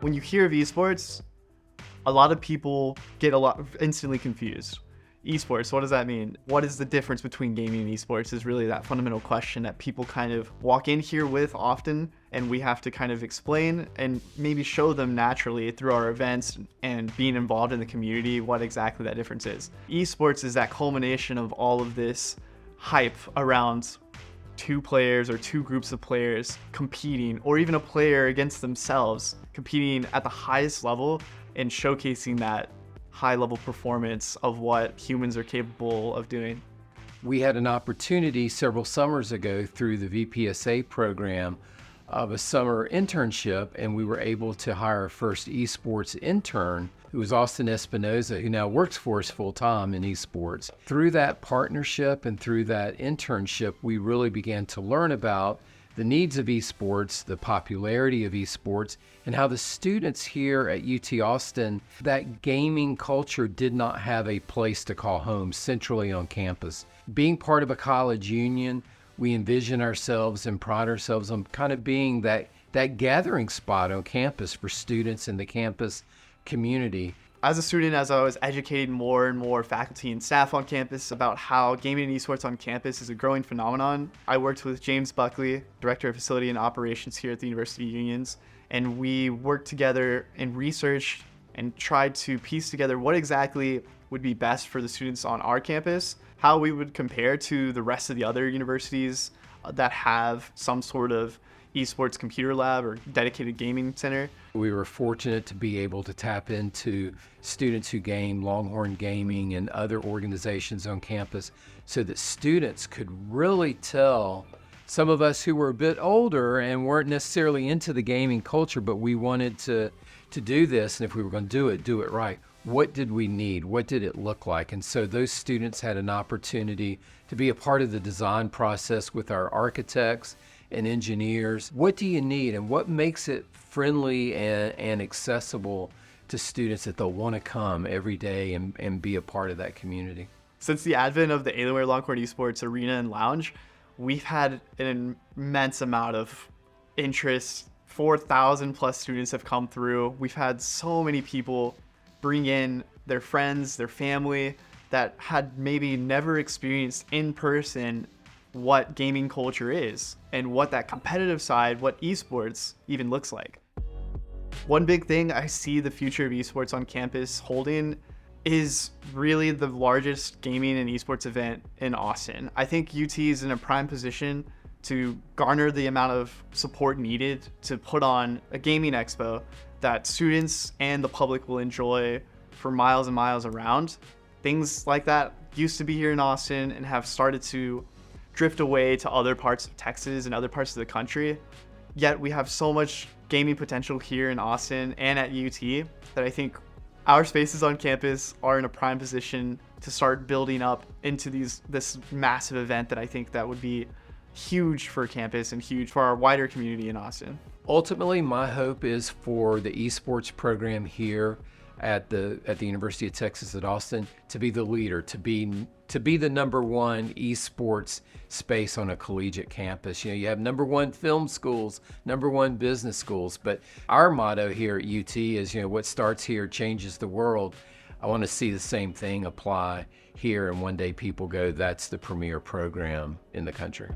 When you hear of esports, a lot of people get instantly confused. Esports, what does that mean? What is the difference between gaming and esports is really that fundamental question that people kind of walk in here with often, and we have to kind of explain and maybe show them naturally through our events and being involved in the community what exactly that difference is. Esports is that culmination of all of this hype around two players or two groups of players competing, or even a player against themselves competing at the highest level and showcasing that high level performance of what humans are capable of doing. We had an opportunity several summers ago through the VPSA program of a summer internship, and we were able to hire our first esports intern, who was Austin Espinoza, who now works for us full-time in esports. Through that partnership and through that internship, we really began to learn about the needs of esports, the popularity of esports, and how the students here at UT Austin, that gaming culture did not have a place to call home centrally on campus. Being part of a college union, we envision ourselves and pride ourselves on kind of being that gathering spot on campus for students in the campus community. As a student, as I was educating more and more faculty and staff on campus about how gaming and esports on campus is a growing phenomenon, I worked with James Buckley, Director of Facility and Operations here at the University Unions, and we worked together and researched and tried to piece together what exactly would be best for the students on our campus, how we would compare to the rest of the other universities that have some sort of esports computer lab or dedicated gaming center. We were fortunate to be able to tap into students who game, Longhorn Gaming and other organizations on campus, so that students could really tell some of us who were a bit older and weren't necessarily into the gaming culture, but we wanted to do this, and if we were going to do it right. What did we need? What did it look like? And so those students had an opportunity to be a part of the design process with our architects and engineers. What do you need, and what makes it friendly and accessible to students that they'll want to come every day and be a part of that community? Since the advent of the Alienware Longhorn Esports Arena and Lounge, we've had an immense amount of interest. 4,000 plus students have come through. We've had so many people bring in their friends, their family that had maybe never experienced in person what gaming culture is and what that competitive side, what esports even looks like. One big thing I see the future of esports on campus holding is really the largest gaming and esports event in Austin. I think UT is in a prime position to garner the amount of support needed to put on a gaming expo that students and the public will enjoy for miles and miles around. Things like that used to be here in Austin and have started to drift away to other parts of Texas and other parts of the country. Yet we have so much gaming potential here in Austin and at UT that I think our spaces on campus are in a prime position to start building up into this massive event that I think that would be huge for campus and huge for our wider community in Austin. Ultimately, my hope is for the esports program here at the University of Texas at Austin to be the leader, to be the number one esports space on a collegiate campus. You know, you have number one film schools, number one business schools, but our motto here at UT is, what starts here changes the world. I want to see the same thing apply here, and one day people go, that's the premier program in the country.